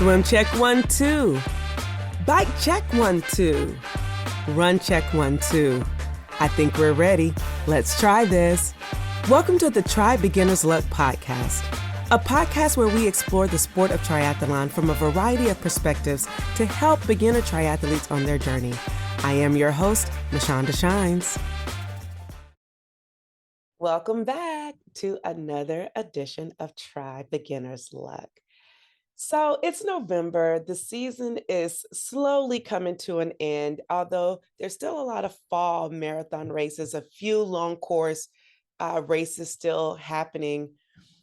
Swim check 1, 2. Bike check 1, 2. Run check 1, 2. I think we're ready. Let's try this. Welcome to the Try Beginner's Luck podcast, a podcast where we explore the sport of triathlon from a variety of perspectives to help beginner triathletes on their journey. I am your host, Mashonda Shines. Welcome back to another edition of Try Beginner's Luck. So it's November. The season is slowly coming to an end, although there's still a lot of fall marathon races, a few long course races still happening.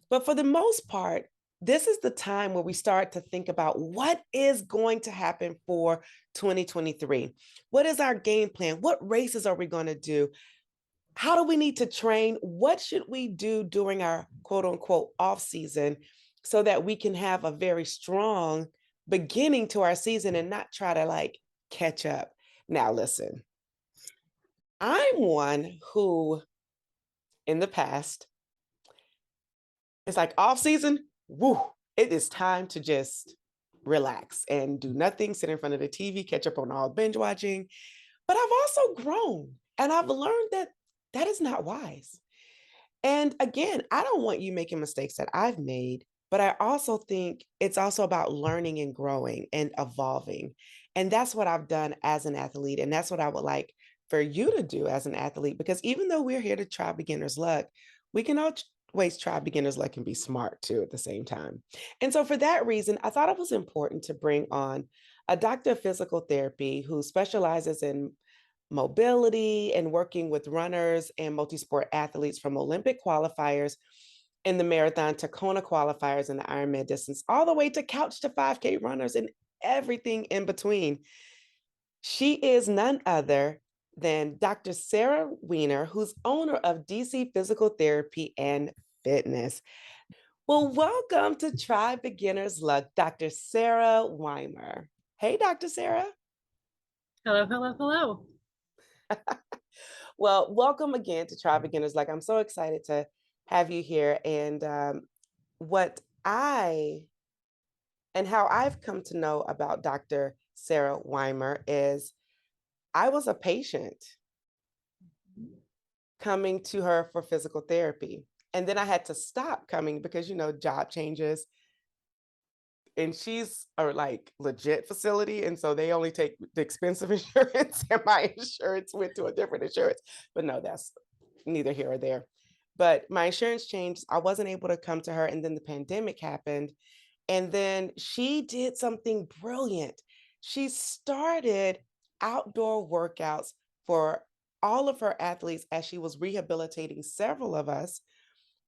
But for the most part, this is the time where we start to think about what is going to happen for 2023. What is our game plan? What races are we going to do? How do we need to train? What should we do during our quote unquote off season so that we can have a very strong beginning to our season and not try to catch up? Now, listen, I'm one who in the past, it's like off season, woo, it is time to just relax and do nothing, sit in front of the TV, catch up on all binge watching. But I've also grown and I've learned that that is not wise. And again, I don't want you making mistakes that I've made, but I also think it's also about learning and growing and evolving. And that's what I've done as an athlete. And that's what I would like for you to do as an athlete, because even though we're here to try beginner's luck, we can always try beginner's luck and be smart too at the same time. And so for that reason, I thought it was important to bring on a doctor of physical therapy who specializes in mobility and working with runners and multi-sport athletes from Olympic qualifiers in the marathon to Kona qualifiers in the Ironman distance, all the way to couch to 5K runners and everything in between. She is none other than Dr. Sarah Weimer, who's owner of DC Physical Therapy and Fitness. Well, welcome to Try Beginner's Luck, Dr. Sarah Weimer. Hey, Dr. Sarah. Hello, hello, hello. Well, welcome again to Try Beginners Luck. I'm so excited to have you here. And how I've come to know about Dr. Sarah Weimer is I was a patient coming to her for physical therapy. And then I had to stop coming because, job changes. And she's a legit facility. And so they only take the expensive insurance, and my insurance went to a different insurance. But no, that's neither here or there. But my insurance changed. I wasn't able to come to her. And then the pandemic happened. And then she did something brilliant. She started outdoor workouts for all of her athletes as she was rehabilitating several of us.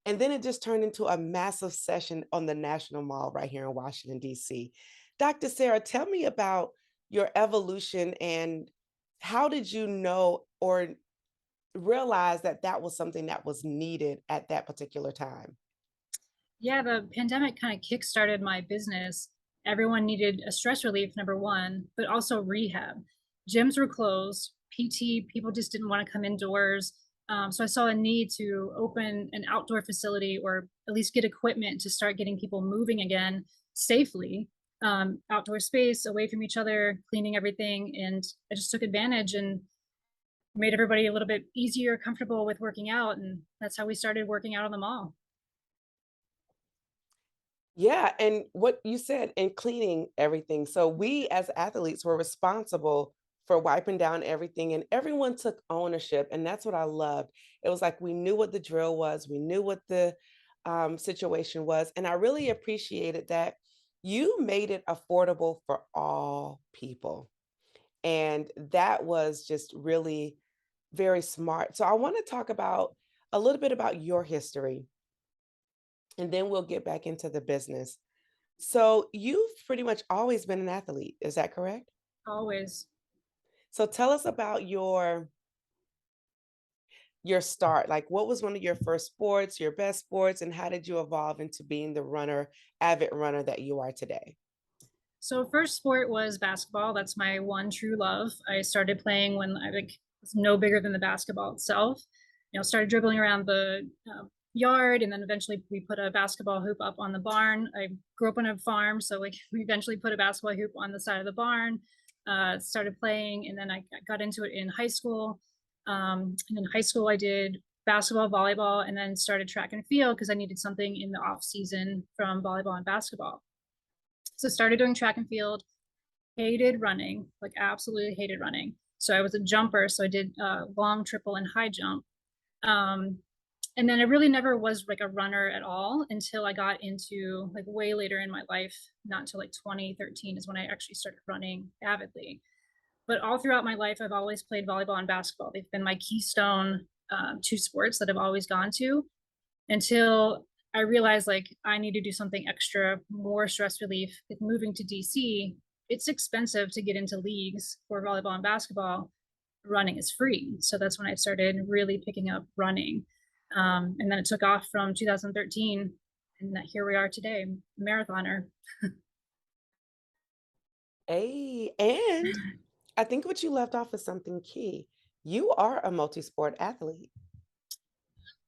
And then it just turned into a massive session on the National Mall right here in Washington, D.C. Dr. Sarah, tell me about your evolution and how did you know or realize that that was something that was needed at that particular time? Yeah, the pandemic kind of kickstarted my business. Everyone needed a stress relief, number one, but also rehab. Gyms were closed. PT, people just didn't want to come indoors. So I saw a need to open an outdoor facility or at least get equipment to start getting people moving again safely. Outdoor space, away from each other, cleaning everything. And I just took advantage and made everybody a little bit easier, comfortable with working out. And that's how we started working out on the mall. Yeah, and what you said, and cleaning everything. So we as athletes were responsible for wiping down everything, and everyone took ownership. And that's what I loved. It was like we knew what the drill was, we knew what the situation was. And I really appreciated that you made it affordable for all people. And that was just really very smart. So I want to talk about a little bit about your history, and then we'll get back into the business. So you've pretty much always been an athlete, is that correct? Always. So tell us about your start. Like what was one of your first sports, your best sports, and how did you evolve into being the avid runner that you are today? So first sport was basketball. That's my one true love. I started playing when I was no bigger than the basketball itself. Started dribbling around the yard, and then eventually we put a basketball hoop up on the barn. I grew up on a farm, so like we eventually put a basketball hoop on the side of the barn. Started playing, and then I got into it in high school. And in high school, I did basketball, volleyball, and then started track and field because I needed something in the off season from volleyball and basketball. So started doing track and field. Hated running, like absolutely hated running. So I was a jumper, so I did long, triple, and high jump. Um, and then I really never was like a runner at all until I got into like way later in my life, not until like 2013 is when I actually started running avidly. But all throughout my life, I've always played volleyball and basketball. They've been my keystone two sports that I've always gone to until I realized like I need to do something extra, more stress relief. With moving to DC, it's expensive to get into leagues for volleyball and basketball. Running is free. So that's when I started really picking up running. And then it took off from 2013. And here we are today, marathoner. Hey, and I think what you left off is something key. You are a multi-sport athlete.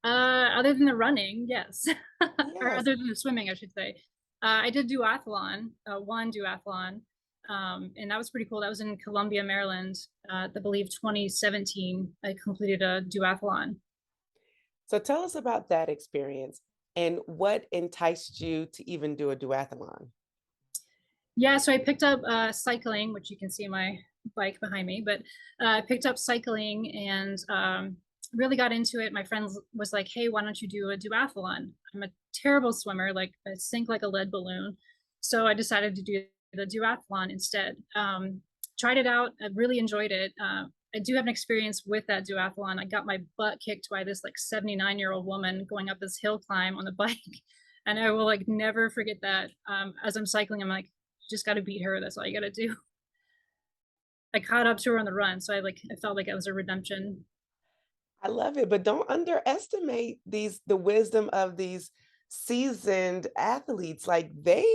Other than the running, yes, or Yes. other than the swimming, I should say. I did duathlon, one duathlon, and that was pretty cool. That was in Columbia, Maryland. I believe 2017. I completed a duathlon. So tell us about that experience and what enticed you to even do a duathlon. Yeah, so I picked up cycling, which you can see my bike behind me, but I picked up cycling and really got into it. My friend was like, "Hey, why don't you do a duathlon?" I'm a terrible swimmer, like I sink like a lead balloon. So I decided to do the duathlon instead. Tried it out. I really enjoyed it. I do have an experience with that duathlon. I got my butt kicked by this like 79-year-old woman going up this hill climb on the bike. And I will like never forget that. As I'm cycling, I'm like, just got to beat her. That's all you got to do. I caught up to her on the run, so I felt like it was a redemption. I love it, but don't underestimate the wisdom of these seasoned athletes. Like they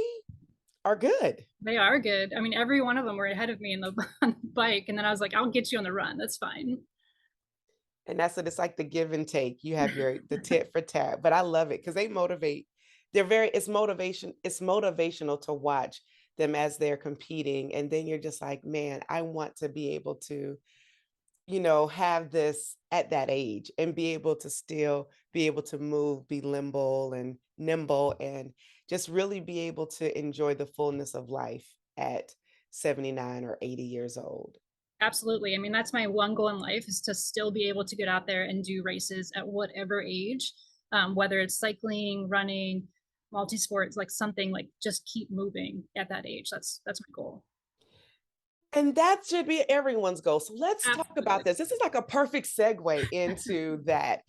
are good. They are good. I mean, every one of them were ahead of me in the, on the bike, and then I was like, "I'll get you on the run. That's fine." And that's what it's like the give and take. You have your the tit for tat. But I love it because they motivate. They're very it's motivational to watch them as they're competing. And then you're just like, man, I want to be able to have this at that age and be able to still be able to move, be limble and nimble, and just really be able to enjoy the fullness of life at 79 or 80 years old. Absolutely. I mean, that's my one goal in life is to still be able to get out there and do races at whatever age, whether it's cycling, running, multi sports, like something like just keep moving at that age. That's my goal. And that should be everyone's goal. So let's talk about Absolutely. this. This is like a perfect segue into that.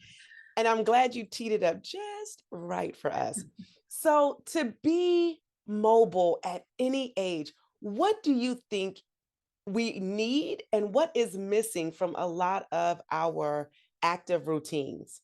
And I'm glad you teed it up just right for us. So, to be mobile at any age, what do you think we need and what is missing from a lot of our active routines?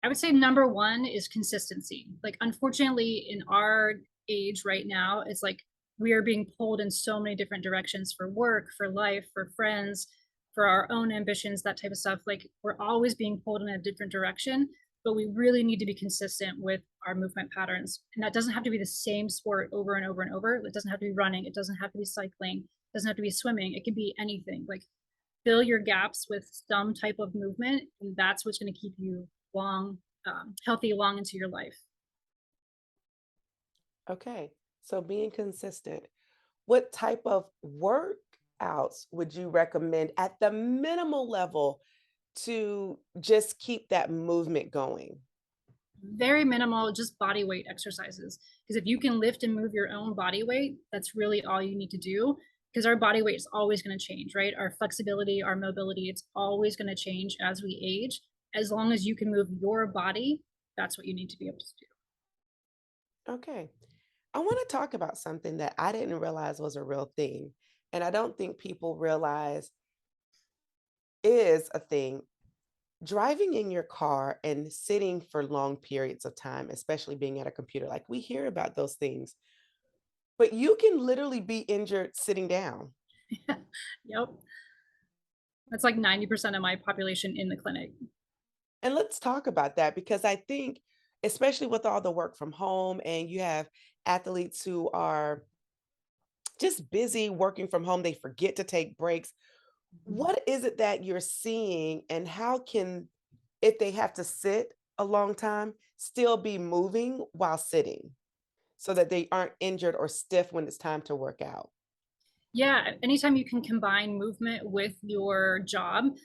I would say number one is consistency. Like, unfortunately, in our age right now, it's like we are being pulled in so many different directions for work, for life, for friends, for our own ambitions, that type of stuff. Like, we're always being pulled in a different direction, but we really need to be consistent with our movement patterns. And that doesn't have to be the same sport over and over and over. It doesn't have to be running, it doesn't have to be cycling, it doesn't have to be swimming. It can be anything. Like, fill your gaps with some type of movement, and that's what's going to keep you long, healthy long into your life. Okay. So, being consistent, what type of workouts would you recommend at the minimal level to just keep that movement going? Very minimal, just body weight exercises. Because if you can lift and move your own body weight, that's really all you need to do. Because our body weight is always going to change, right? Our flexibility, our mobility, it's always going to change as we age. As long as you can move your body, that's what you need to be able to do. Okay. I want to talk about something that I didn't realize was a real thing. And I don't think people realize is a thing. Driving in your car and sitting for long periods of time, especially being at a computer, like we hear about those things, but you can literally be injured sitting down. Yep. That's like 90% of my population in the clinic. And let's talk about that because I think, especially with all the work from home, and you have athletes who are just busy working from home, they forget to take breaks. Mhm. What is it that you're seeing, and how can, if they have to sit a long time, still be moving while sitting so that they aren't injured or stiff when it's time to work out? Yeah, anytime you can combine movement with your job,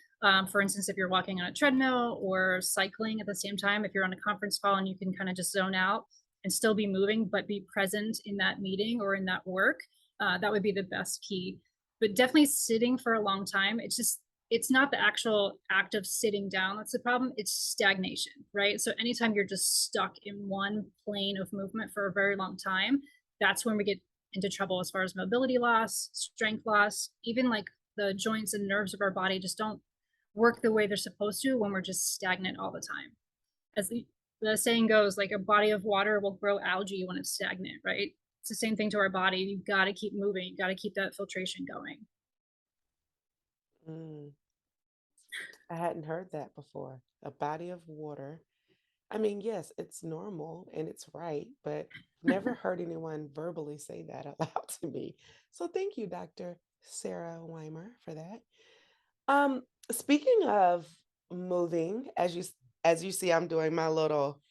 for instance, if you're walking on a treadmill or cycling at the same time, if you're on a conference call and you can kind of just zone out and still be moving, but be present in that meeting or in that work, that would be the best key. But definitely sitting for a long time, it's not the actual act of sitting down that's the problem, it's stagnation, right? So anytime you're just stuck in one plane of movement for a very long time, that's when we get into trouble as far as mobility loss, strength loss, even like the joints and nerves of our body just don't work the way they're supposed to when we're just stagnant all the time. As the saying goes, like a body of water will grow algae when it's stagnant, right? It's the same thing to our body. You've got to keep moving, you got to keep that filtration going. Mm, I hadn't heard that before. A body of water. I mean, yes, it's normal and it's right, but never heard anyone verbally say that out loud to me. So thank you, Dr. Sarah Weimer, for that. Speaking of moving, as you see, I'm doing my little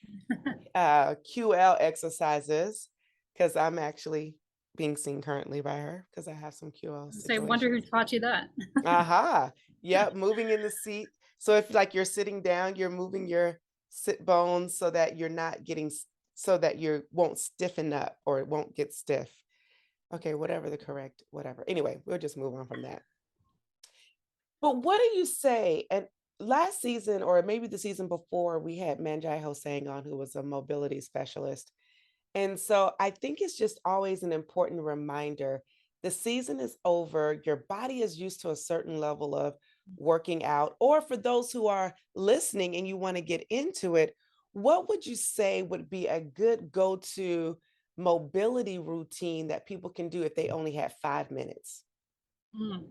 QL exercises because I'm actually being seen currently by her because I have some QL Say, wonder who situations. taught you that. Aha. Yep, moving in the seat. So if like you're sitting down, you're moving your sit bones so that you're not getting so that you won't stiffen up or it won't get stiff. Okay, whatever the correct whatever. Anyway, we'll just move on from that. But what do you say? And last season, or maybe the season before, we had Manjai Hosang on, who was a mobility specialist. And so I think it's just always an important reminder. The season is over. Your body is used to a certain level of working out. Or for those who are listening and you want to get into it, what would you say would be a good go to mobility routine that people can do if they only have 5 minutes? Mm.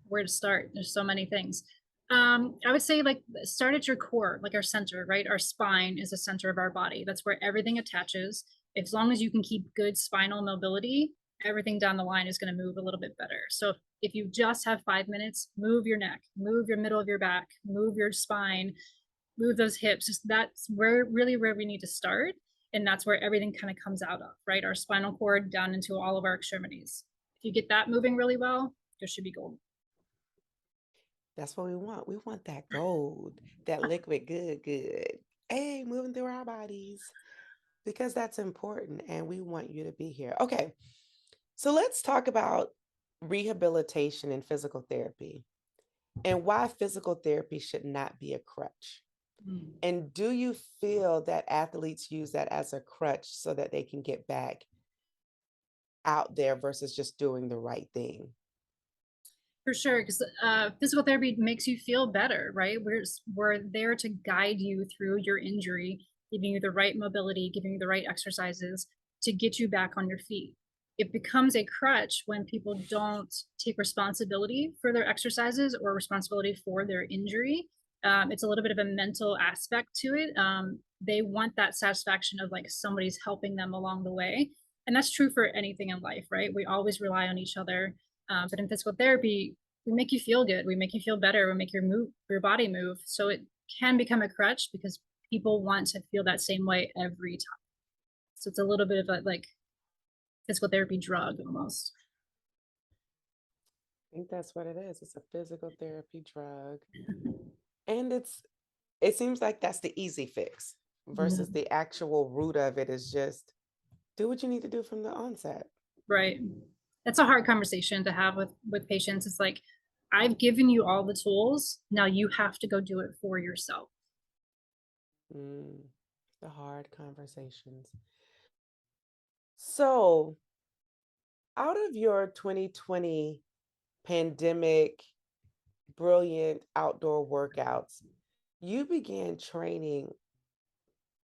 Where to start? There's so many things. I would say like start at your core, like our center, right? Our spine is the center of our body. That's where everything attaches. As long as you can keep good spinal mobility, everything down the line is going to move a little bit better. So if you just have 5 minutes, move your neck, move your middle of your back, move your spine, move those hips. Just that's where really where we need to start. And that's where everything kind of comes out of, right? Our spinal cord down into all of our extremities. If you get that moving really well, there should be gold. That's what we want. We want that gold, that liquid good, good. Hey, moving through our bodies because that's important and we want you to be here. Okay, so let's talk about rehabilitation and physical therapy and why physical therapy should not be a crutch. Mm. And do you feel that athletes use that as a crutch so that they can get back out there versus just doing the right thing? For sure, because physical therapy makes you feel better, right? We're there to guide you through your injury, giving you the right mobility, giving you the right exercises to get you back on your feet. It becomes a crutch when people don't take responsibility for their exercises or responsibility for their injury. It's a little bit of a mental aspect to it. They want that satisfaction of like somebody's helping them along the way. And that's true for anything in life, right? We always rely on each other, but in physical therapy, we make you feel good. We make you feel better. We make your body move. So it can become a crutch because people want to feel that same way every time. So it's a little bit of a like physical therapy drug almost. I think that's what it is. It's a physical therapy drug. And it seems like that's the easy fix versus Mhm. the actual root of it is just do what you need to do from the onset. Right. That's a hard conversation to have with patients. It's like I've given you all the tools. Now you have to go do it for yourself. Mm, the hard conversations. So, out of your 2020 pandemic brilliant outdoor workouts, you began training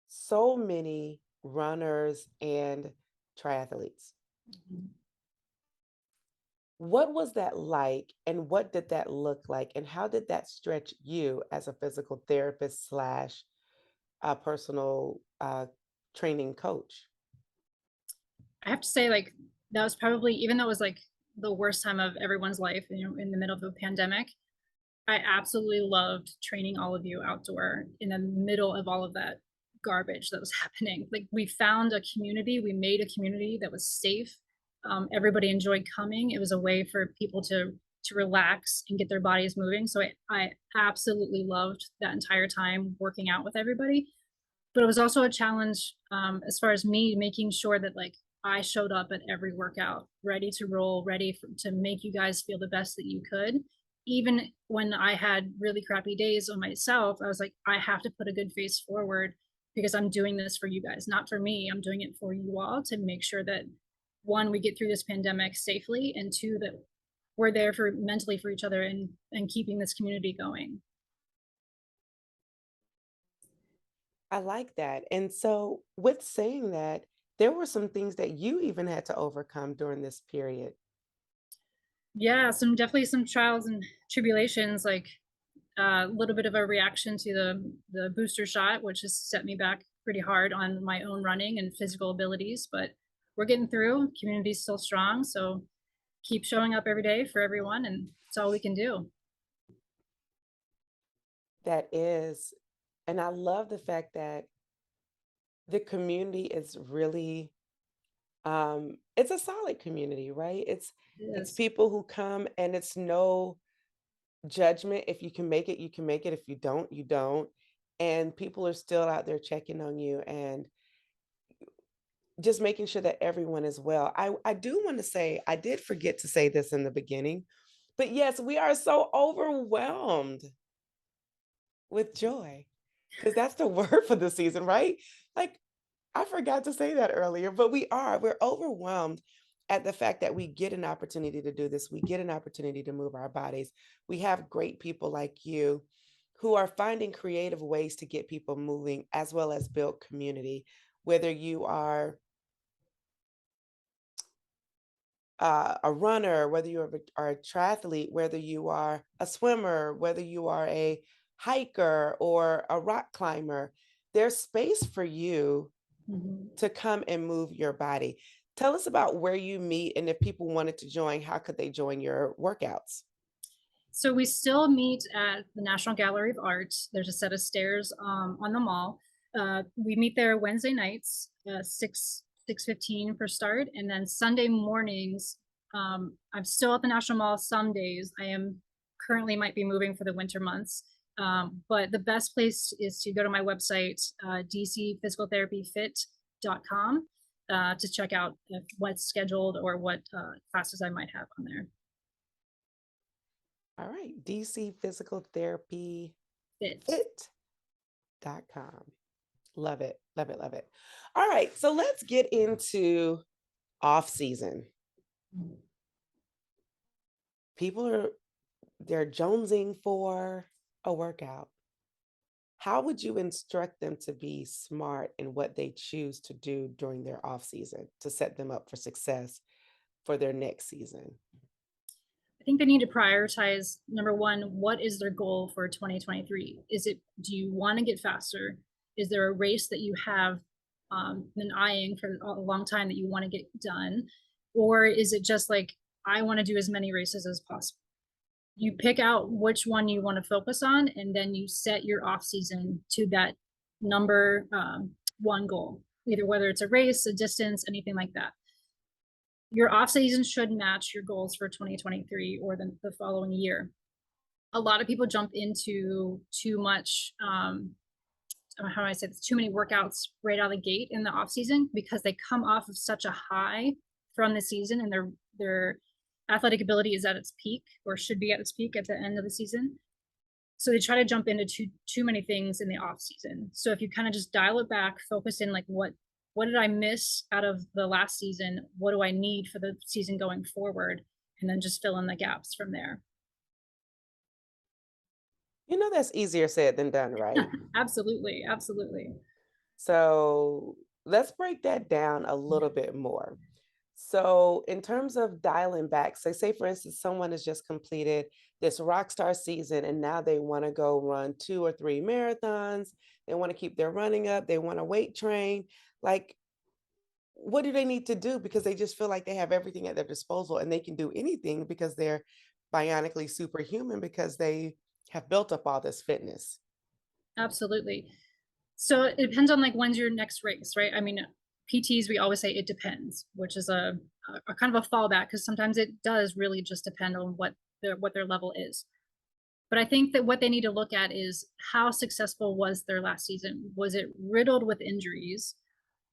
so many runners and triathletes. Mhm. What was that like, and what did that look like, and how did that stretch you as a physical therapist slash personal training coach? I have to say, like, that was probably, even though it was, like, the worst time of everyone's life, in the middle of a pandemic, I absolutely loved training all of you outdoor in the middle of all of that garbage that was happening. Like, we found a community, we made a community that was safe. Everybody enjoyed coming. It was a way for people to relax and get their bodies moving. So I absolutely loved that entire time working out with everybody. But it was also a challenge, as far as me making sure that, like, I showed up at every workout ready to roll, ready to make you guys feel the best that you could. Even when I had really crappy days on myself, I was like, I have to put a good face forward because I'm doing this for you guys, not for me. I'm doing it for you all to make sure that, one, we get through this pandemic safely, and two, that we're there for mentally for each other and keeping this community going. I like that. And so, with saying that, there were some things that you even had to overcome during this period. Yeah, some trials and tribulations, like a little bit of a reaction to the booster shot, which has set me back pretty hard on my own running and physical abilities. But we're getting through. Community's still strong, so keep showing up every day for everyone, and it's all we can do. That is, and I love the fact that the community is really it's a solid community, right? It It's is. people who come, and it's no judgment. If you can make it, you can make it. If you don't, you don't. And people are still out there checking on you and just making sure that everyone is well. I do want to say, I did forget to say this in the beginning, but yes, we are so overwhelmed with joy, because that's the word for the season, right? Like, I forgot to say that earlier, but we're overwhelmed at the fact that we get an opportunity to do this. We get an opportunity to move our bodies. We have great people like you who are finding creative ways to get people moving as well as build community. Whether you are a runner, whether are a triathlete, whether you are a swimmer, whether you are a hiker or a rock climber, there's space for you Mhm. to come and move your body. Tell us about where you meet, and if people wanted to join, how could they join your workouts? So we still meet at the National Gallery of Art. There's a set of stairs on the mall. We meet there Wednesday nights, 6:15 for start, and then Sunday mornings. I'm still at the National Mall some days. I am currently might be moving for the winter months, but the best place is to go to my website, dcphysicaltherapyfit.com, to check out what's scheduled or what classes I might have on there. All right, dcphysicaltherapyfit.com. Fit. Love it, love it, love it. All right, so let's get into off season. People they're jonesing for a workout. How would you instruct them to be smart in what they choose to do during their off season to set them up for success for their next season? I think they need to prioritize, number one, what is their goal for 2023? Is it, do you want to get faster? Is there a race that you have been eyeing for a long time that you want to get done? Or is it just like, I want to do as many races as possible? You pick out which one you want to focus on, and then you set your off season to that number one goal, either whether it's a race, a distance, anything like that. Your off season should match your goals for 2023 or the following year. A lot of people jump into too much, how do I say this, too many workouts right out of the gate in the off season because they come off of such a high from the season, and their athletic ability is at its peak or should be at its peak at the end of the season. So they try to jump into too many things in the off season. So if you kind of just dial it back, focus in, like, what did I miss out of the last season? What do I need for the season going forward? And then just fill in the gaps from there. You know, that's easier said than done, right? Absolutely, absolutely. So let's break that down a little bit more. So, in terms of dialing back, say for instance, someone has just completed this rock star season and now they want to go run 2 or 3 marathons. They want to keep their running up, they want to weight train. Like, what do they need to do? Because they just feel like they have everything at their disposal and they can do anything because they're bionically superhuman because they have built up all this fitness. Absolutely. So it depends on like when's your next race, right? I mean, PTs, we always say it depends, which is a kind of a fallback because sometimes it does really just depend on what their level is. But I think that what they need to look at is how successful was their last season? Was it riddled with injuries?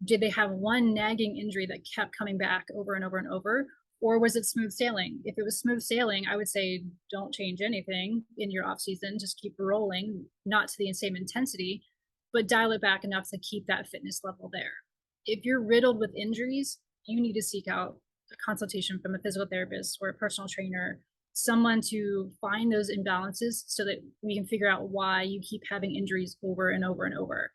Did they have one nagging injury that kept coming back over and over and over? Or was it smooth sailing? If it was smooth sailing, I would say don't change anything in your off season. Just keep rolling, not to the same intensity, but dial it back enough to keep that fitness level there. If you're riddled with injuries, you need to seek out a consultation from a physical therapist or a personal trainer, someone to find those imbalances so that we can figure out why you keep having injuries over and over and over.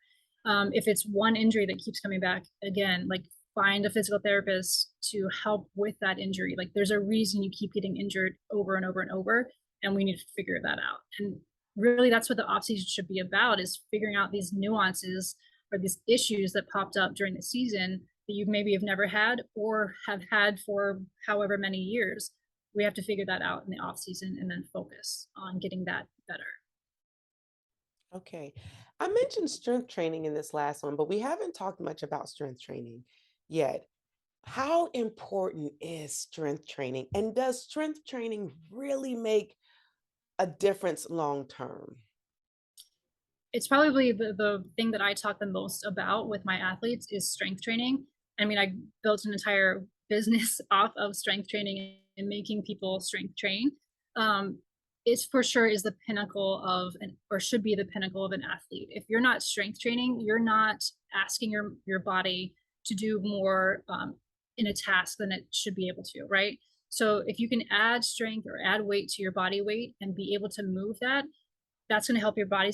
If it's one injury that keeps coming back, again, like find a physical therapist to help with that injury. Like there's a reason you keep getting injured over and over and over, and we need to figure that out. And really, that's what the off season should be about: is figuring out these nuances or these issues that popped up during the season that you maybe have never had or have had for however many years. We have to figure that out in the off season and then focus on getting that better. Okay. I mentioned strength training in this last one, but we haven't talked much about strength training yet. How important is strength training? And does strength training really make a difference long term? It's probably the thing that I talk the most about with my athletes is strength training. I mean, I built an entire business off of strength training and making people strength train. Um, it's for sure is the pinnacle of an or should be the pinnacle of an athlete. If you're not strength training, you're not asking your body to do more in a task than it should be able to, right? So if you can add strength or add weight to your body weight and be able to move that, that's going to help your body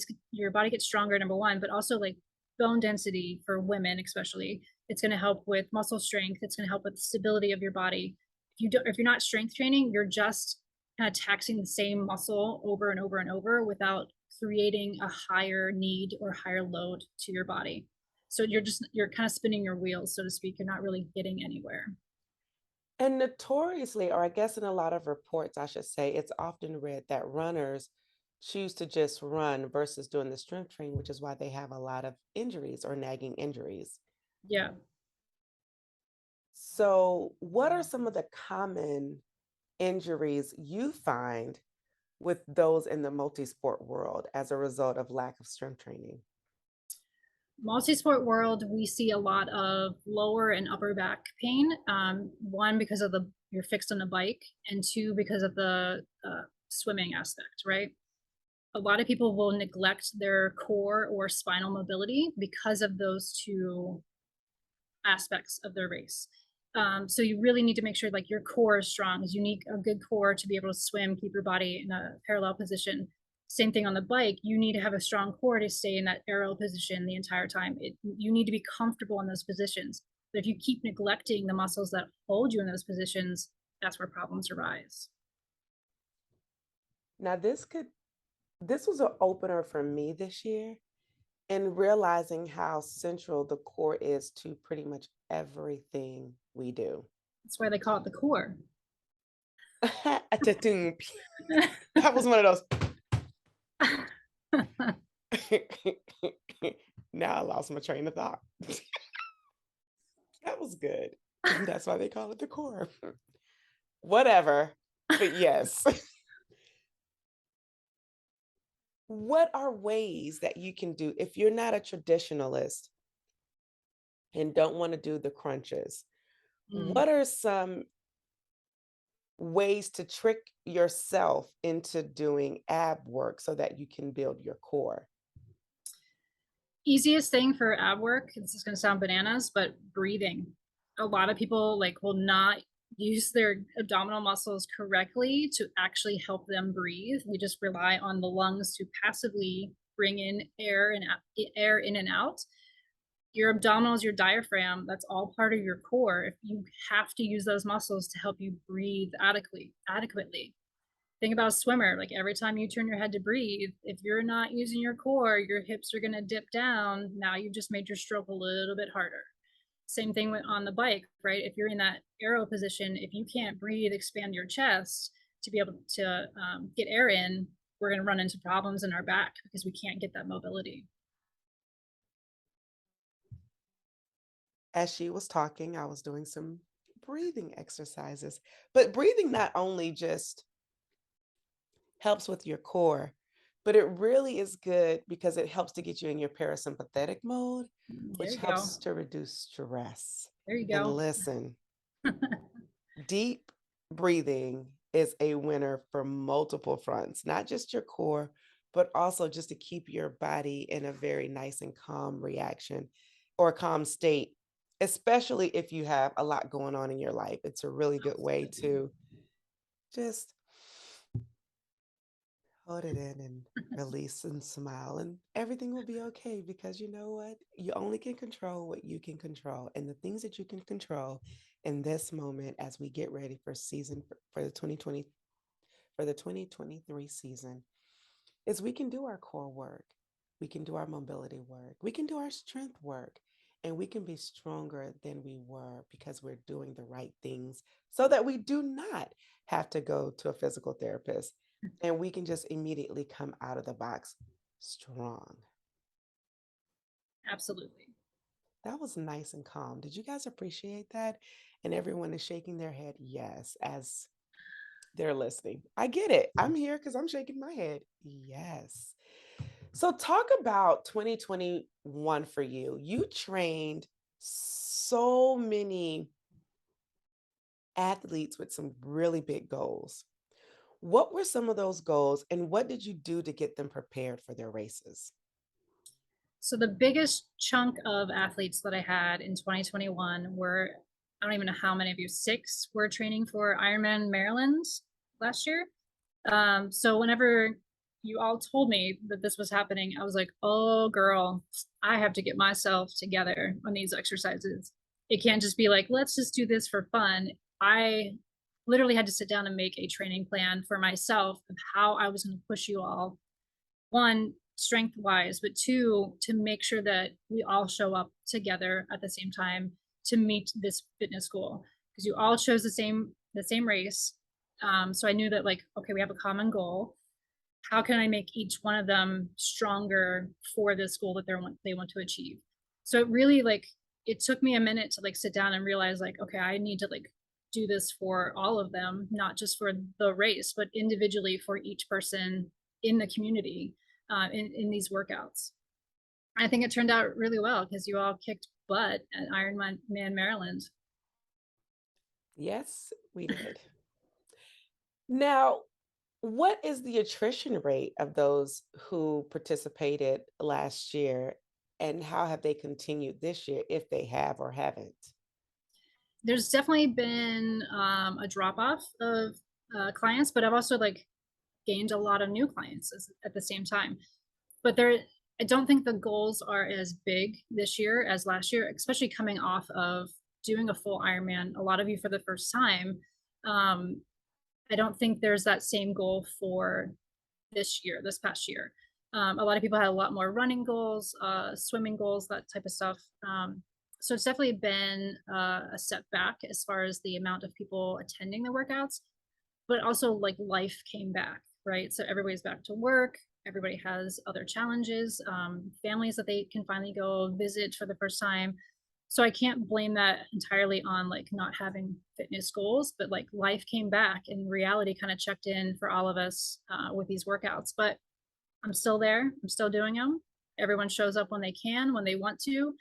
get stronger, number one, but also like bone density for women especially. It's going to help with muscle strength. It's going to help with the stability of your body. If you're not strength training, you're just kind of taxing the same muscle over and over and over without creating a higher need or higher load to your body. So you're kind of spinning your wheels, so to speak. You're not really getting anywhere. And notoriously, or I guess in a lot of reports, I should say, it's often read that runners choose to just run versus doing the strength training, which is why they have a lot of injuries or nagging injuries. Yeah. So, what are some of the common injuries you find with those in the multi-sport world as a result of lack of strength training? Multi-sport world, we see a lot of lower and upper back pain. One because of the you're fixed on a bike, and two because of the swimming aspect. Right, a lot of people will neglect their core or spinal mobility because of those two aspects of their race. So you really need to make sure like your core is strong. You need a good core to be able to swim, keep your body in a parallel position. Same thing on the bike. You need to have a strong core to stay in that aerial position the entire time. You need to be comfortable in those positions. But if you keep neglecting the muscles that hold you in those positions, that's where problems arise. Now, this was an opener for me this year in realizing how central the core is to pretty much everything we do. That's why they call it the core. That was one of those. Now I lost my train of thought. That was good. That's why they call it the core. Whatever. But yes. What are ways that you can do if you're not a traditionalist and don't want to do the crunches? Mm. What are some ways to trick yourself into doing ab work so that you can build your core? Easiest thing for ab work, this is gonna sound bananas, but breathing. A lot of people like will not use their abdominal muscles correctly to actually help them breathe. We just rely on the lungs to passively bring in air and air in and out. Your abdominals, your diaphragm, that's all part of your core. If you have to use those muscles to help you breathe adequately. Think about a swimmer, like, every time you turn your head to breathe, if you're not using your core, your hips are gonna dip down. Now you just made your stroke a little bit harder. Same thing with on the bike, right? If you're in that aero position, if you can't breathe, expand your chest to be able to get air in, we're going to run into problems in our back because we can't get that mobility. As she was talking, I was doing some breathing exercises. But breathing not only just helps with your core, but it really is good because it helps to get you in your parasympathetic mode, There which you go. helps to reduce stress. There you And go. listen, deep breathing is a winner for multiple fronts, not just your core, but also just to keep your body in a very nice and calm reaction or calm state, especially if you have a lot going on in your life. It's a really good way Absolutely. to just hold it in and release and smile, and everything will be okay because you know what? You only can control what you can control. And the things that you can control in this moment as we get ready for season for the 2020 for the 2023 season is we can do our core work. We can do our mobility work. We can do our strength work. And we can be stronger than we were because we're doing the right things so that we do not have to go to a physical therapist. And we can just immediately come out of the box strong. Absolutely. That was nice and calm. Did you guys appreciate that? And everyone is shaking their head yes as they're listening. I get it. I'm here because I'm shaking my head. Yes. So, talk about 2021 for you. You trained so many athletes with some really big goals. What were some of those goals, and what did you do to get them prepared for their races? So the biggest chunk of athletes that I had in 2021 were, I don't even know how many of you, six were training for Ironman Maryland last year. So whenever you all told me that this was happening, I was like, oh, girl, I have to get myself together on these exercises. It can't just be like, let's just do this for fun. I literally had to sit down and make a training plan for myself of how I was going to push you all, one, strength wise, but two, to make sure that we all show up together at the same time to meet this fitness goal, because you all chose the same race. So I knew that, like, okay, we have a common goal. How can I make each one of them stronger for this goal that they want to achieve? So it really, like, it took me a minute to like sit down and realize, like, okay, I need to like do this for all of them, not just for the race, but individually for each person in the community, in these workouts. I think it turned out really well because you all kicked butt at Ironman Maryland. Yes, we did. Now, what is the attrition rate of those who participated last year, and how have they continued this year if they have or haven't? There's definitely been a drop off of clients, but I've also like gained a lot of new clients at the same time. But I don't think the goals are as big this year as last year, especially coming off of doing a full Ironman. A lot of you for the first time. Um, I don't think there's that same goal for this past year. A lot of people had a lot more running goals, swimming goals, that type of stuff. So it's definitely been a step back as far as the amount of people attending the workouts, but also like life came back, right? So everybody's back to work. Everybody has other challenges, families that they can finally go visit for the first time. So I can't blame that entirely on like not having fitness goals, but like life came back and reality kind of checked in for all of us with these workouts. But I'm still there. I'm still doing them. Everyone shows up when they can, when they want to,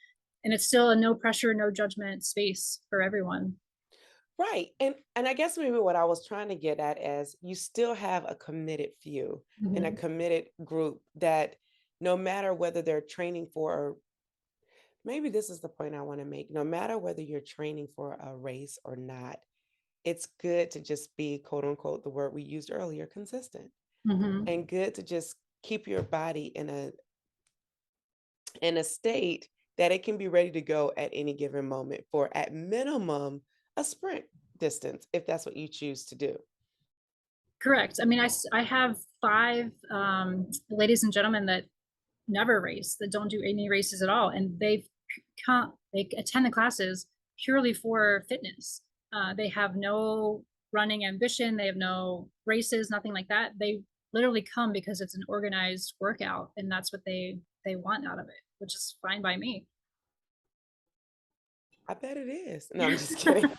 and it's still a no pressure, no judgment space for everyone. Right. And I guess maybe what I was trying to get at is you still have a committed few and a Mhm. committed group that no matter whether they're training for, or maybe this is the point I want to make, no matter whether you're training for a race or not, it's good to just be quote unquote the word we used earlier, consistent. Mhm. And good to just keep your body in a state that it can be ready to go at any given moment for, at minimum, a sprint distance, if that's what you choose to do. Correct. I mean, I have 5, ladies and gentlemen that never race, that don't do any races at all, and they attend the classes purely for fitness. They have no running ambition, they have no races, nothing like that. They literally come because it's an organized workout, and that's what they want out of it, which is fine by me. I bet it is. No, I'm just kidding.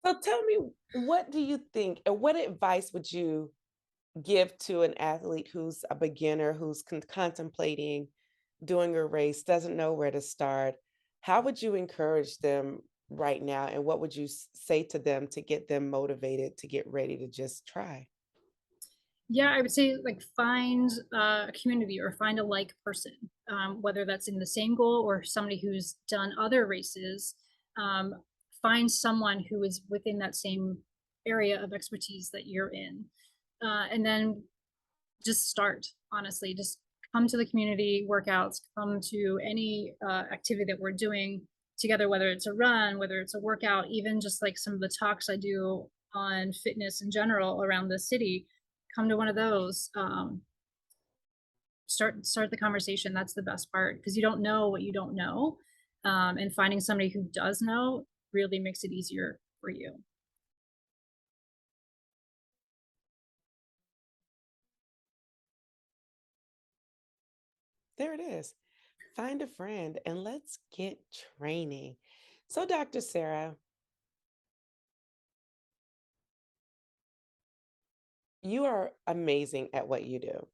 So tell me, what do you think, and what advice would you give to an athlete who's a beginner, who's contemplating doing a race, doesn't know where to start? How would you encourage them right now? And what would you say to them to get them motivated to get ready to just try? Yeah, I would say like find a community or find a like person, whether that's in the same goal or somebody who's done other races. Um, find someone who is within that same area of expertise that you're in, and then just start. Honestly, just come to the community workouts, come to any activity that we're doing together, whether it's a run, whether it's a workout, even just like some of the talks I do on fitness in general around the city. Come to one of those. Start the conversation. That's the best part because you don't know what you don't know, and finding somebody who does know really makes it easier for you. There it is. Find a friend and let's get training. So, Dr. Sarah, you are amazing at what you do.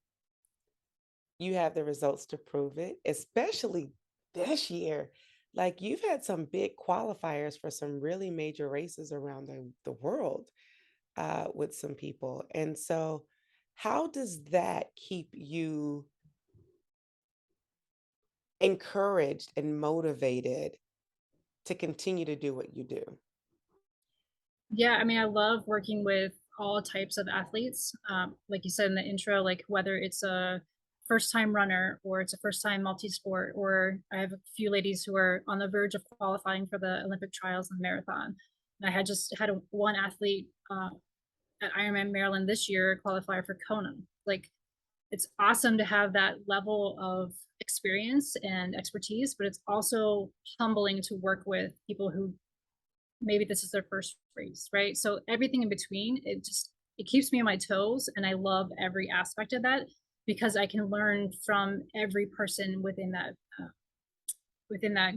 You have the results to prove it, especially this year. Like, you've had some big qualifiers for some really major races around the world, with some people. And so, how does that keep you encouraged and motivated to continue to do what you do? Yeah, I mean, I love working with all types of athletes. Like you said in the intro, like whether it's a first time runner or it's a first time multi sport, or I have a few ladies who are on the verge of qualifying for the Olympic trials and marathon. And I had just had one athlete at Ironman Maryland this year qualify for Kona. Like, it's awesome to have that level of experience and expertise, but it's also humbling to work with people who maybe this is their first race, right? So everything in between, it keeps me on my toes, and I love every aspect of that because I can learn from every person within that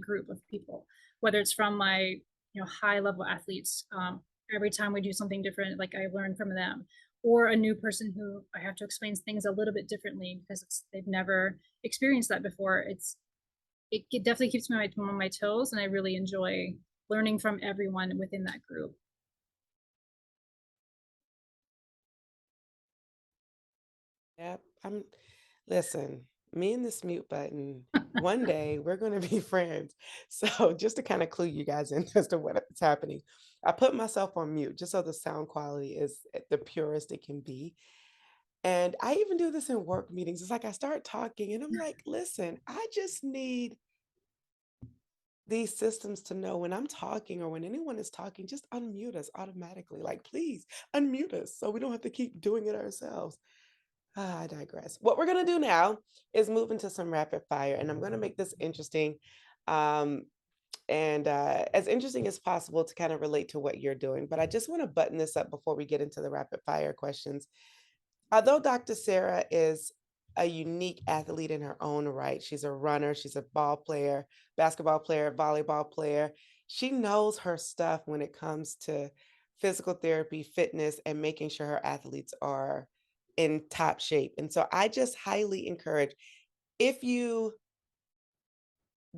group of people, whether it's from my high level athletes. Every time we do something different, like I learn from them, or a new person who I have to explain things a little bit differently because they've never experienced that before. It definitely keeps me on my toes, and I really enjoy learning from everyone within that group. Yep. Listen, me and this mute button, one day we're going to be friends. So, just to kind of clue you guys in as to what's happening, I put myself on mute just so the sound quality is at the purest it can be. And I even do this in work meetings. It's like I start talking and I'm like, listen, I just need these systems to know when I'm talking or when anyone is talking, just unmute us automatically. Like, please unmute us so we don't have to keep doing it ourselves. I digress. What we're going to do now is move into some rapid fire, and I'm going to make this interesting, um, and as interesting as possible to kind of relate to what you're doing. But I just want to button this up before we get into the rapid fire questions. Although Dr. Sarah is a unique athlete in her own right, she's a runner, she's a ball player, basketball player, volleyball player. She knows her stuff when it comes to physical therapy, fitness, and making sure her athletes are in top shape. And so I just highly encourage, if you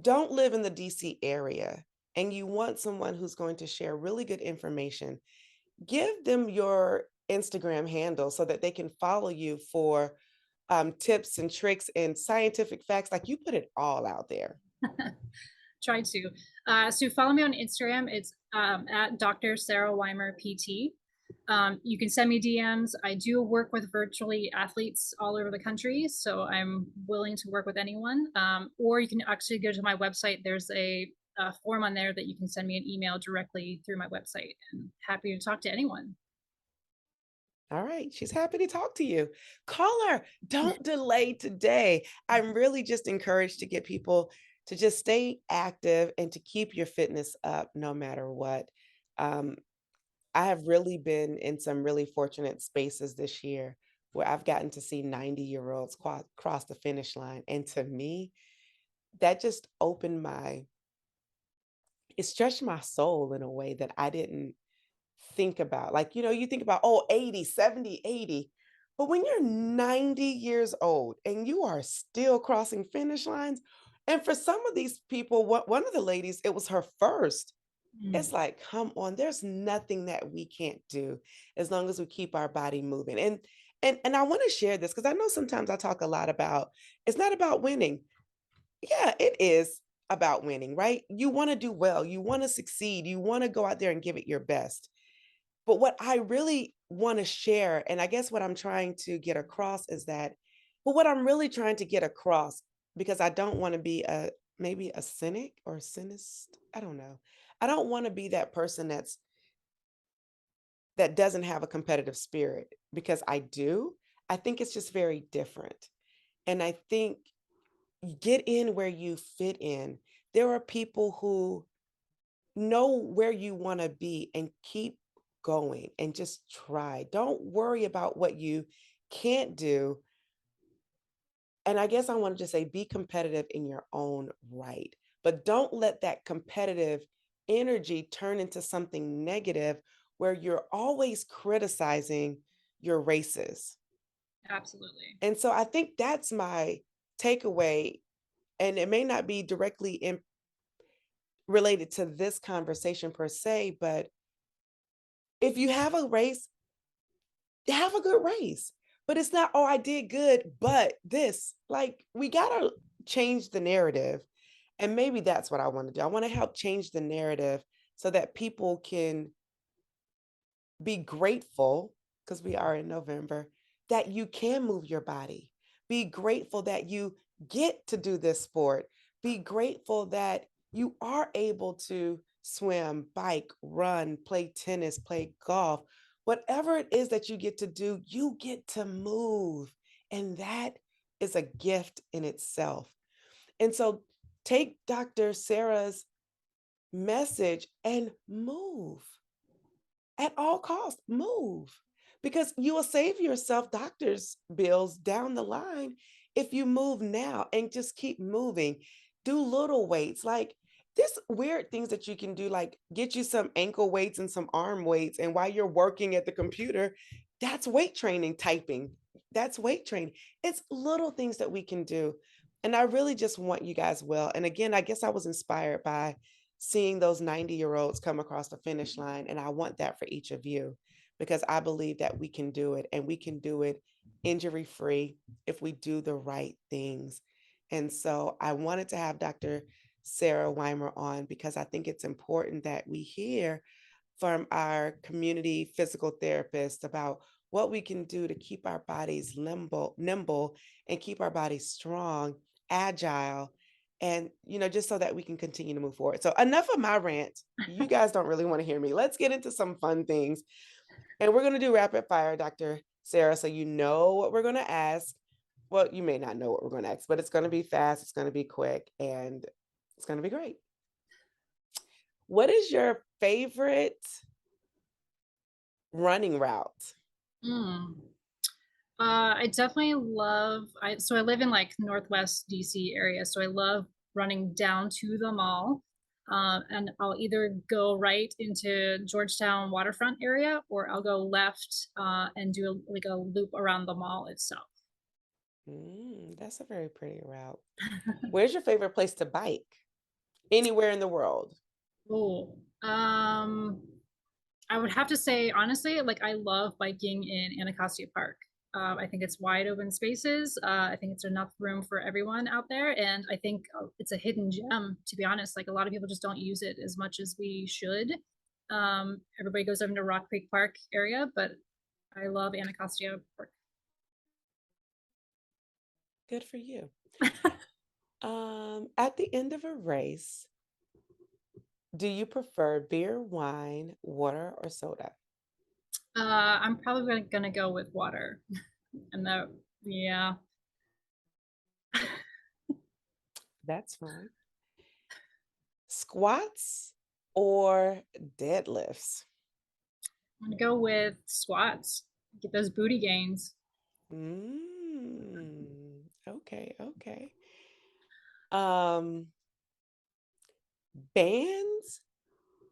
don't live in the DC area and you want someone who's going to share really good information, give them your Instagram handle so that they can follow you for tips and tricks and scientific facts. Like, you put it all out there. Try to. So follow me on Instagram. It's at Dr. Sarah Weimer PT. You can send me DMs. I do work with virtually athletes all over the country, so I'm willing to work with anyone. Or you can actually go to my website. There's a form on there that you can send me an email directly through my website, and happy to talk to anyone. All right, she's happy to talk to you. Call her. Don't delay today. I'm really just encouraged to get people to just stay active and to keep your fitness up no matter what. Um, I have really been in some really fortunate spaces this year where I've gotten to see 90-year-olds cross the finish line. And to me, that just opened it stretched my soul in a way that I didn't think about. Like, you think about, oh, 80, 70, 80. But when you're 90 years old and you are still crossing finish lines, and for some of these people, one of the ladies, it was her first. It's Mm, like, come on, there's nothing that we can't do as long as we keep our body moving. And I want to share this because I know sometimes I talk a lot about it's not about winning. Yeah, it is about winning, right? You want to do well, you want to succeed, you want to go out there and give it your best. But what I really want to share, and I guess what I'm trying to get across is that, but what I'm really trying to get across, because I don't want to be maybe a cynic or a cynist, I don't know. I don't want to be that person that doesn't have a competitive spirit because I do. I think it's just very different. And I think get in where you fit in. There are people who know where you want to be and keep going and just try. Don't worry about what you can't do. And I guess I want to just say be competitive in your own right, but don't let that competitive energy turn into something negative where you're always criticizing your races. absolutely. And so I think that's my takeaway. And it may not be directly related to this conversation per se, but if you have a race, have a good race. But it's not, oh, I did good, but this, like, we got to change the narrative. And maybe that's what I want to do. I want to help change the narrative so that people can be grateful, because we are in November, that you can move your body. Be grateful that you get to do this sport. Be grateful that you are able to swim, bike, run, play tennis, play golf. Whatever it is that you get to do, you get to move. And that is a gift in itself. And so take Dr. Sarah's message and move at all costs, move because you will save yourself doctor's bills down the line if you move now and just keep moving. Do little weights like there's weird things that you can do, like get you some ankle weights and some arm weights. And while you're working at the computer, that's weight training, typing. That's weight training. It's little things that we can do. And I really just want you guys well. And again, I guess I was inspired by seeing those 90-year-olds come across the finish line. And I want that for each of you because I believe that we can do it and we can do it injury free if we do the right things. And so I wanted to have Dr. Sarah Weimer on because I think it's important that we hear from our community physical therapist about what we can do to keep our bodies nimble and keep our bodies strong, agile, and just so that we can continue to move forward. So enough of my rant. You guys don't really want to hear me. Let's get into some fun things. And we're going to do rapid fire, Dr. Sarah, so you know what we're going to ask. Well, you may not know what we're going to ask, but it's going to be fast, it's going to be quick, and it's going to be great. What is your favorite running route? Mm. I definitely love I live in, like, Northwest DC area, so I love running down to the mall, and I'll either go right into Georgetown waterfront area, or I'll go left, and do, like, a loop around the mall itself. That's a very pretty route. Where's your favorite place to bike? Anywhere in the world. Oh, I would have to say, honestly, like, I love biking in Anacostia Park. I think it's wide open spaces. I think it's enough room for everyone out there, and I think it's a hidden gem. To be honest, like a lot of people just don't use it as much as we should. Everybody goes over to Rock Creek Park area, but I love Anacostia Park. Good for you. At the end of a race, do you prefer beer, wine, water, or soda? I'm probably gonna go with water, and that, yeah, That's fine. Squats or deadlifts? I'm gonna go with squats. Get those booty gains. Okay, okay. Um, bands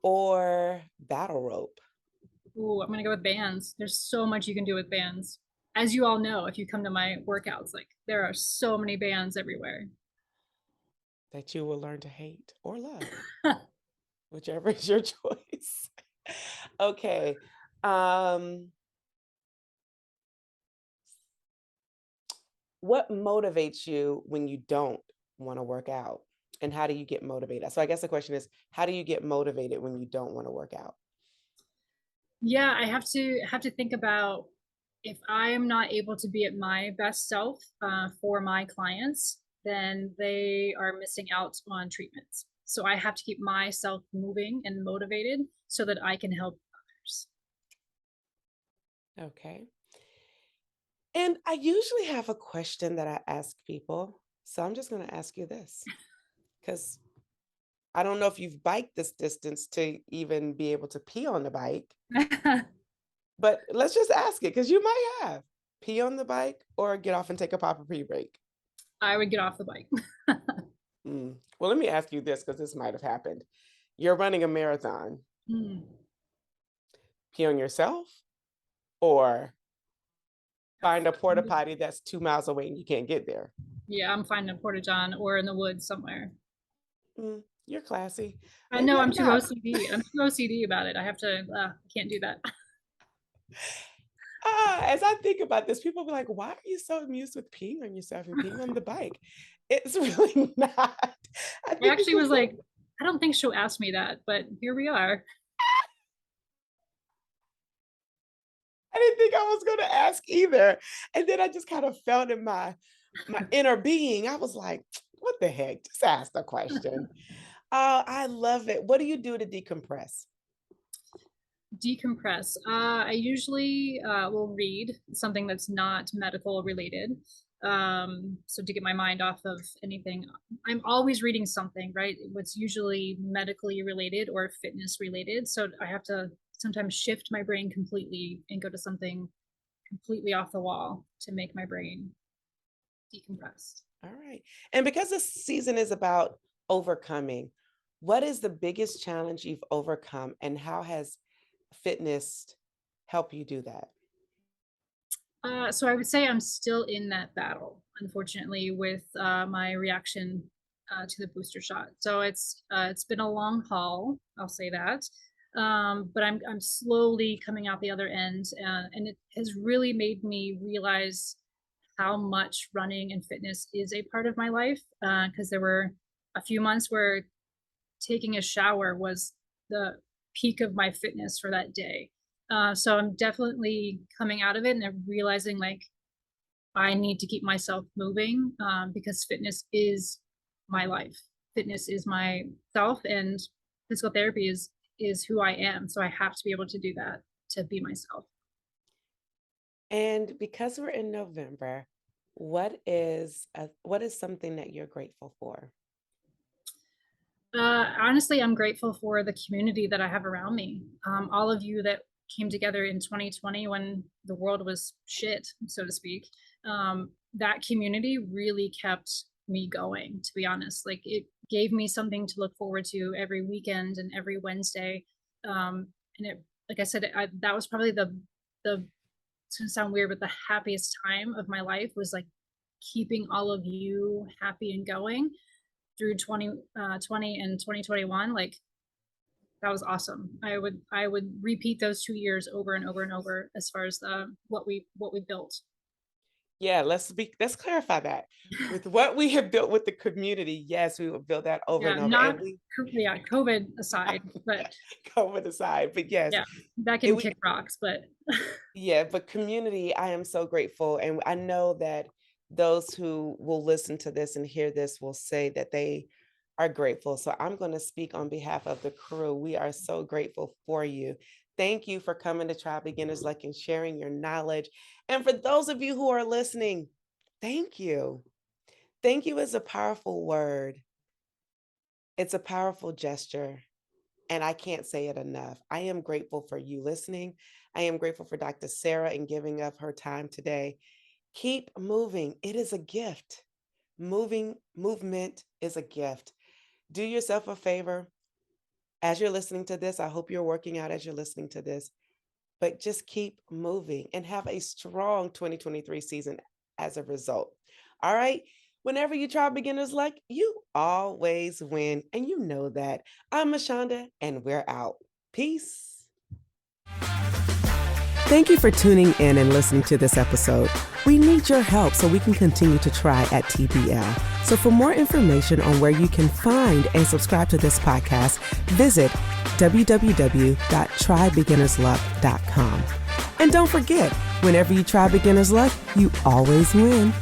or battle rope? Ooh, I'm gonna go with bands. There's so much you can do with bands. As you all know, if you come to my workouts, like there are so many bands everywhere. That you will learn to hate or love, whichever is your choice. Okay. Um, what motivates you when you don't want to work out? And how do you get motivated? So I guess the question is, how do you get motivated when you don't want to work out? Yeah, I have to think about if I am not able to be at my best self for my clients, then they are missing out on treatments. So I have to keep myself moving and motivated so that I can help others. Okay. And I usually have a question that I ask people. So I'm just going to ask you this because I don't know if you've biked this distance to even be able to pee on the bike, but let's just ask it because you might have pee on the bike or get off and take a proper pee break. I would get off the bike. Well, let me ask you this because this might have happened. You're running a marathon, Mm. pee on yourself or find a porta potty that's 2 miles away and you can't get there. Yeah, I'm finding a porta john or in the woods somewhere. You're classy. I Maybe know I'm I'm too not. OCD. I'm too OCD about it. I have to. I can't do that. As I think about this, people be like, "Why are you so amused with peeing on yourself and peeing on the bike?" It's really not. I I think it's actually was just like, I don't think she'll ask me that, but here we are. I didn't think I was gonna ask either. And then I just kind of felt in my inner being. I was like, "What the heck? Just ask the question." Oh, I love it. What do you do to decompress? Decompress. I usually will read something that's not medical related. So to get my mind off of anything, I'm always reading something, right? What's usually medically related or fitness related. So I have to sometimes shift my brain completely and go to something completely off the wall to make my brain decompress. All right. And because this season is about overcoming, what is the biggest challenge you've overcome and how has fitness helped you do that? So I would say I'm still in that battle, unfortunately, with my reaction to the booster shot. So it's been a long haul, I'll say that. But I'm slowly coming out the other end, and it has really made me realize how much running and fitness is a part of my life. Because there were a few months where taking a shower was the peak of my fitness for that day. So I'm definitely coming out of it and I'm realizing like I need to keep myself moving because fitness is my life. Fitness is my self, and physical therapy is who I am. So I have to be able to do that to be myself. And because we're in November, what is something that you're grateful for? Honestly, I'm grateful for the community that I have around me. All of you that came together in 2020 when the world was shit, so to speak. That community really kept me going, to be honest. Like it gave me something to look forward to every weekend and every Wednesday. And it, like I said, that was probably the, it's gonna sound weird, but the happiest time of my life was like keeping all of you happy and going through 2020 and 2021. Like that was awesome. I would repeat those 2 years over and over and over as far as what we built. Yeah, let's clarify that. With what we have built with the community, yes, we will build that over Yeah, and over, not and we yeah, COVID aside, but go with the side. But yes, yeah, that it can we kick rocks, but yeah, but community, I am so grateful. And I know that those who will listen to this and hear this will say that they are grateful. So I'm going to speak on behalf of the crew. We are so grateful for you. Thank you for coming to Try Beginners Luck and sharing your knowledge. And for those of you who are listening, thank you. Thank you is a powerful word. It's a powerful gesture. And I can't say it enough. I am grateful for you listening. I am grateful for Dr. Sarah and giving up her time today. Keep moving. It is a gift. Movement is a gift. Do yourself a favor. As you're listening to this, I hope you're working out as you're listening to this, but just keep moving and have a strong 2023 season as a result. All right. Whenever you try beginner's luck, you always win. And you know that. I'm Mashonda, and we're out. Peace. Thank you for tuning in and listening to this episode. We need your help so we can continue to try at TBL. So for more information on where you can find and subscribe to this podcast, visit www.trybeginnersluck.com. And don't forget, whenever you try beginner's luck, you always win.